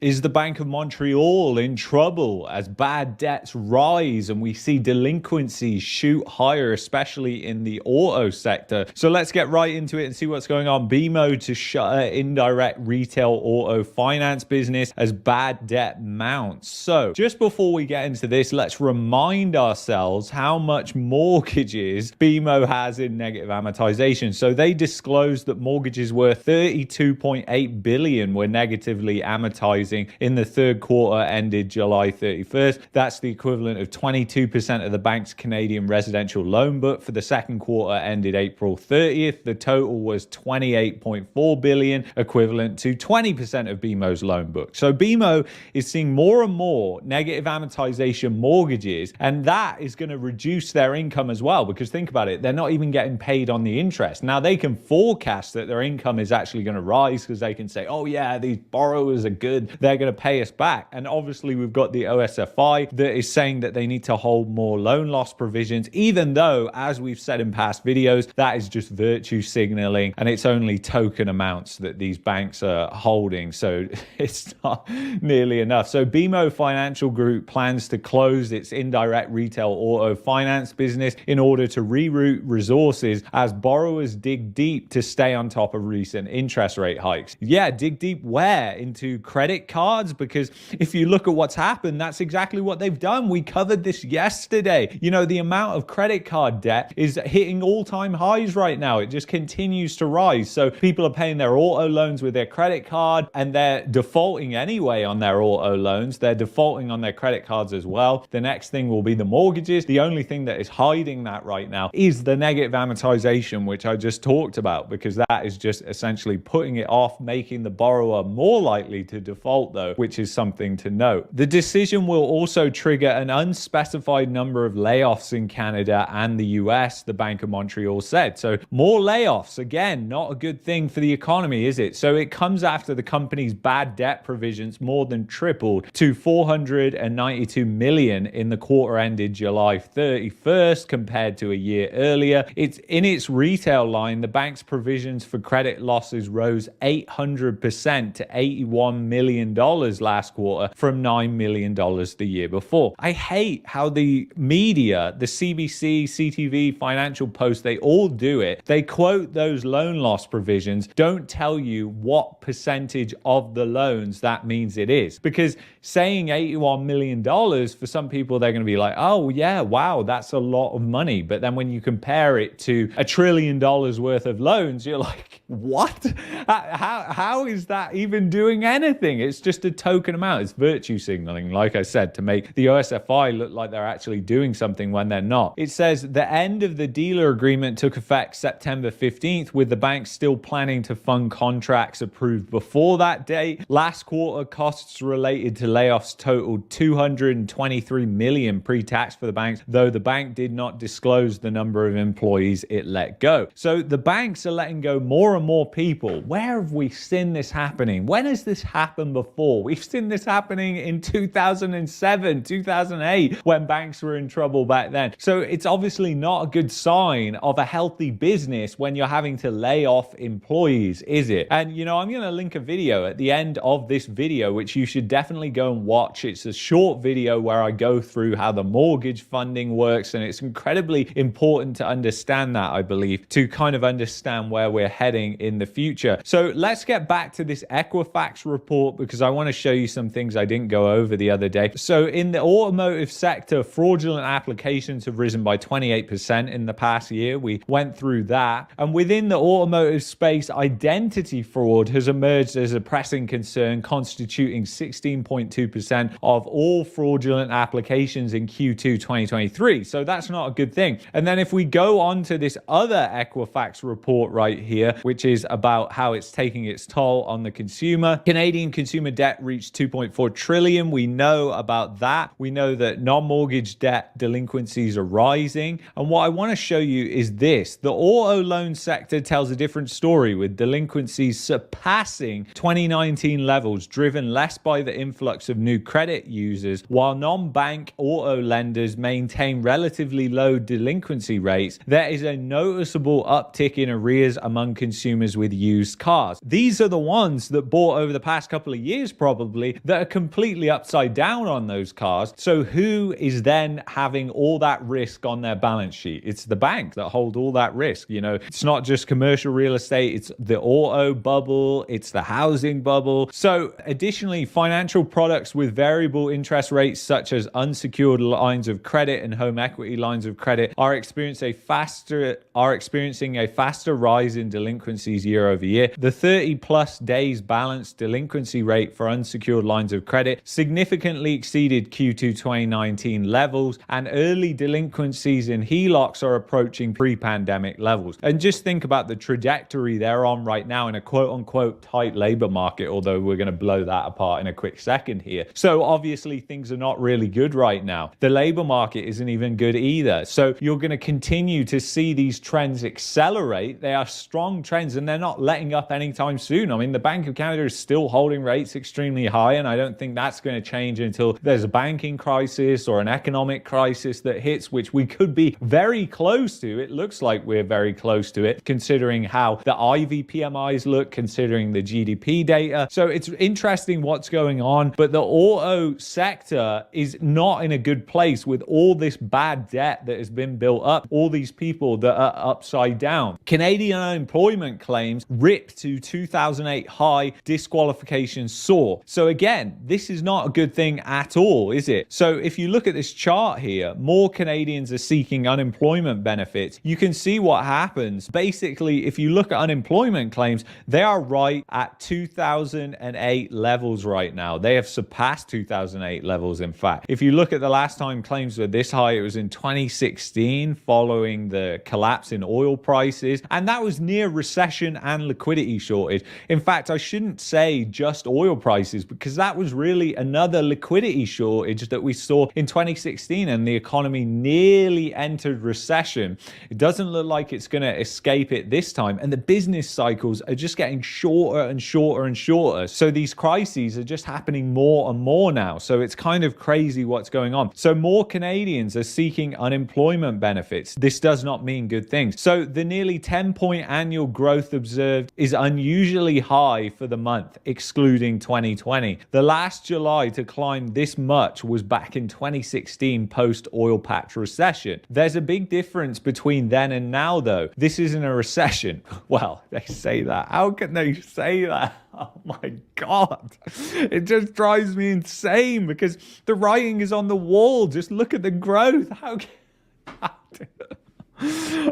Is the Bank of Montreal in trouble as bad debts rise and we see delinquencies shoot higher, especially in the auto sector? So let's get right into it and see what's going on. BMO to shutter indirect retail auto finance business as bad debt mounts. So just before we get into this, let's remind ourselves how much mortgages BMO has in negative amortization. So they disclosed that mortgages worth $32.8 billion were negatively amortizing in the third quarter ended July 31st. That's the equivalent of 22% of the bank's Canadian residential loan book. For the second quarter ended April 30th, the total was $28.4 billion, equivalent to 20% of BMO's loan book. So BMO is seeing more and more negative amortization mortgages, and that is going to reduce their income as well, because think about it, they're not even getting paid on the interest. Now they can forecast that their income is actually going to rise because they can say, oh yeah, these borrowers are good, they're going to pay us back. And obviously we've got the OSFI that is saying that they need to hold more loan loss provisions, even though, as we've said in past videos, that is just virtue signaling and it's only token amounts that these banks are holding. So it's not nearly enough. So BMO Financial Group plans to close its indirect retail auto finance business in order to reroute resources as borrowers dig deep to stay on top of recent interest rate hikes. Yeah, dig deep where? Into credit cards? Because if you look at what's happened, that's exactly what they've done. We covered this yesterday. You know, the amount of credit card debt is hitting all-time highs right now. It just continues to rise. So people are paying their auto loans with their credit card and they're defaulting anyway on their auto loans. They're defaulting on their credit cards as well. The next thing will be the mortgages. The only thing that is hiding that right now is the negative amortization, which I just talked about, because that is just essentially putting it off, making the borrower more likely to default though, which is something to note. The decision will also trigger an unspecified number of layoffs in Canada and the US, the Bank of Montreal said. So more layoffs, again, not a good thing for the economy, is it? So it comes after the company's bad debt provisions more than tripled to $492 million in the quarter ended July 31st compared to a year earlier. It's in its retail line, the bank's provisions for credit losses rose 800% to $81 million last quarter from $9 million the year before. I hate how the media, the CBC, CTV, Financial Post, they all do it. They quote those loan loss provisions, don't tell you what percentage of the loans that means it is. Because saying $81 million, for some people, they're going to be like, oh yeah, wow, that's a lot of money. But then when you compare it to $1 trillion worth of loans, you're like, what? How is that even doing anything? It's just a token amount. It's virtue signaling, like I said, to make the OSFI look like they're actually doing something when they're not. It says the end of the dealer agreement took effect September 15th, with the bank still planning to fund contracts approved before that date. Last quarter, costs related to layoffs totaled $223 million pre-tax for the banks, though the bank did not disclose the number of employees it let go. So the banks are letting go more and more people. Where have we seen this happening? When has this happened before? We've seen this happening in 2007, 2008, when banks were in trouble back then. So it's obviously not a good sign of a healthy business when you're having to lay off employees, is it? And you know, I'm going to link a video at the end of this video, which you should definitely go and watch. It's a short video where I go through how the mortgage funding works, and it's incredibly important to understand that, I believe, to kind of understand where we're heading in the future. So let's get back to this Equifax report, because I want to show you some things I didn't go over the other day. So in the automotive sector, fraudulent applications have risen by 28% in the past year. We went through that. And within the automotive space, identity fraud has emerged as a pressing concern, constituting 16.2% of all fraudulent applications in Q2 2023. So that's not a good thing. And then if we go on to this other Equifax report right here, which is about how it's taking its toll on the consumer, Canadian consumer debt reached $2.4 trillion. We know about that. We know that non-mortgage debt delinquencies are rising. And what I want to show you is this. The auto loan sector tells a different story, with delinquencies surpassing 2019 levels, driven less by the influx of new credit users, while non-bank auto lenders maintain relatively low delinquency rates. There is a noticeable uptick in arrears among consumers with used cars. These are the ones that bought over the past couple of years years probably that are completely upside down on those cars. So who is then having all that risk on their balance sheet? It's the bank that hold all that risk. It's not just commercial real estate, it's the auto bubble, it's the housing bubble. So additionally, financial products with variable interest rates such as unsecured lines of credit and home equity lines of credit are experiencing a faster rise in delinquencies year over year. The 30 plus days balance delinquency rate for unsecured lines of credit significantly exceeded Q2 2019 levels, and early delinquencies in HELOCs are approaching pre-pandemic levels. And just think about the trajectory they're on right now in a quote-unquote tight labor market, although we're going to blow that apart in a quick second here. So obviously things are not really good right now. The labor market isn't even good either. So you're going to continue to see these trends accelerate. They are strong trends and they're not letting up anytime soon. I mean, the Bank of Canada is still holding rates extremely high, and I don't think that's going to change until there's a banking crisis or an economic crisis that hits, which we could be very close to. It looks like we're very close to it, considering how the IV PMIs look, considering the GDP data. So it's interesting what's going on, but the auto sector is not in a good place with all this bad debt that has been built up, all these people that are upside down. Canadian unemployment claims ripped to 2008 high, disqualifications soar. So again, this is not a good thing at all, is it? So if you look at this chart here, more Canadians are seeking unemployment benefits. You can see what happens. Basically, if you look at unemployment claims, they are right at 2008 levels right now. They have surpassed 2008 levels, in fact. If you look at the last time claims were this high, it was in 2016 following the collapse in oil prices, and that was near recession and liquidity shortage. In fact, I shouldn't say just oil prices, because that was really another liquidity shortage that we saw in 2016, and the economy nearly entered recession. It doesn't look like it's going to escape it this time, and the business cycles are just getting shorter and shorter and shorter. So these crises are just happening more and more now. So it's kind of crazy what's going on. So more Canadians are seeking unemployment benefits. This does not mean good things. So the nearly 10-point annual growth observed is unusually high for the month, excluding 2020. The last July to climb this much was back in 2016 post-oil patch recession. There's a big difference between then and now, though. This isn't a recession. Well, they say that. How can they say that? Oh my God. It just drives me insane because the writing is on the wall. Just look at the growth. How can...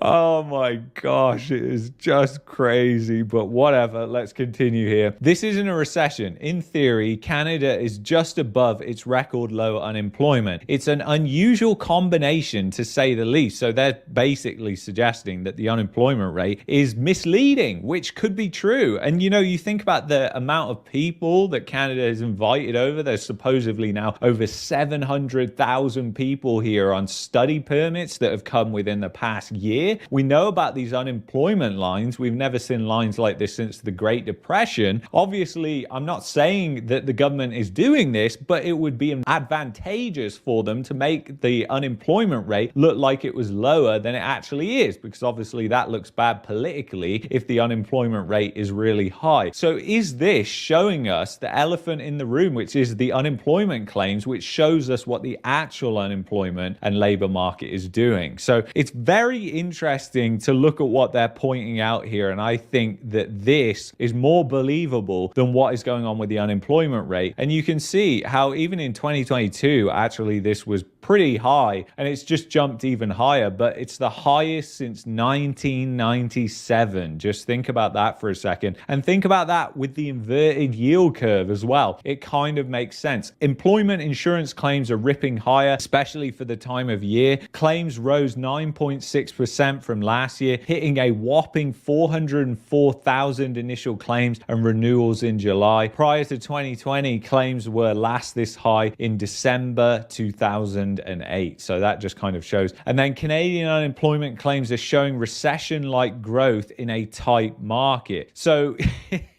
Oh my gosh, it is just crazy, but whatever, let's continue here. This isn't a recession. In theory, Canada is just above its record low unemployment. It's an unusual combination, to say the least. So they're basically suggesting that the unemployment rate is misleading, which could be true. And you think about the amount of people that Canada has invited over. There's supposedly now over 700,000 people here on study permits that have come within the past year. We know about these unemployment lines. We've never seen lines like this since the Great Depression. Obviously, I'm not saying that the government is doing this, but it would be advantageous for them to make the unemployment rate look like it was lower than it actually is, because obviously that looks bad politically if the unemployment rate is really high. So is this showing us the elephant in the room, which is the unemployment claims, which shows us what the actual unemployment and labor market is doing? So it's very interesting to look at what they're pointing out here, and I think that this is more believable than what is going on with the unemployment rate. And you can see how even in 2022, actually this was pretty high, and it's just jumped even higher, but it's the highest since 1997. Just think about that for a second, and think about that with the inverted yield curve as well. It kind of makes sense. Employment insurance claims are ripping higher, especially for the time of year. Claims rose 9.6% from last year, hitting a whopping 404,000 initial claims and renewals in July. Prior to 2020, claims were last this high in December 2008. So that just kind of shows. And then Canadian unemployment claims are showing recession-like growth in a tight market. So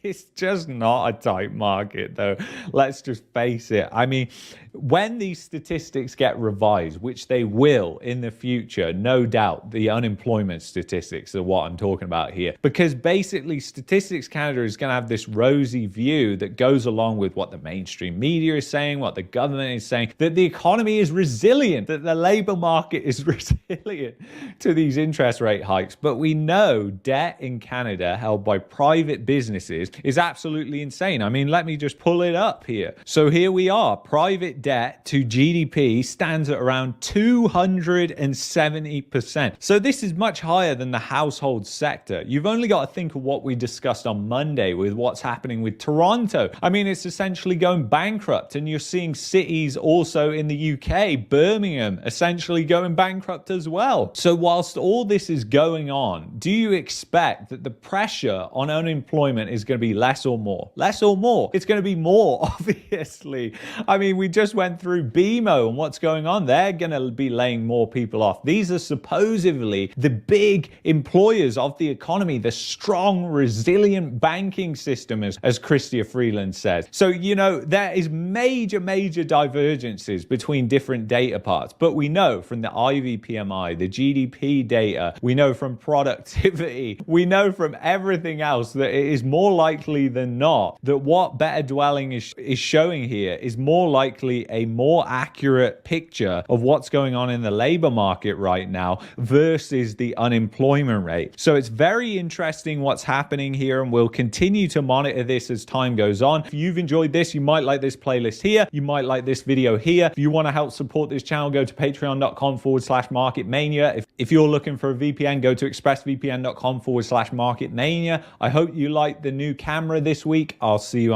It's just not a tight market, though. Let's just face it. I mean, when these statistics get revised, which they will in the future, no doubt, the unemployment statistics are what I'm talking about here. Because basically, Statistics Canada is going to have this rosy view that goes along with what the mainstream media is saying, what the government is saying, that the economy is resilient, that the labor market is resilient to these interest rate hikes. But we know debt in Canada held by private businesses is absolutely insane. I mean, let me just pull it up here. So here we are. Private debt to GDP stands at around 270%. So this is much higher than the household sector. You've only got to think of what we discussed on Monday with what's happening with Toronto. I mean, it's essentially going bankrupt, and you're seeing cities also in the UK, Birmingham, essentially going bankrupt as well. So whilst all this is going on, do you expect that the pressure on unemployment is going to be less or more? Less or more? It's going to be more, obviously. I mean, we just went through BMO and what's going on. They're going to be laying more people off. These are supposedly the big employers of the economy, the strong, resilient banking system, as Chrystia Freeland says. So, you know, there is major divergences between different data parts. But we know from the Ivy PMI, the GDP data, we know from productivity, we know from everything else that it is more likely than not that what Better Dwelling is showing here is more likely a more accurate picture of what's going on in the labor market right now versus the unemployment rate. So it's very interesting what's happening here, and we'll continue to monitor this as time goes on. If you've enjoyed this, you might like this playlist here. You might like this video here. If you want to help support this channel, go to patreon.com/marketmania. If you're looking for a VPN, go to expressvpn.com/marketmania. I hope you like the new camera this week. I'll see you on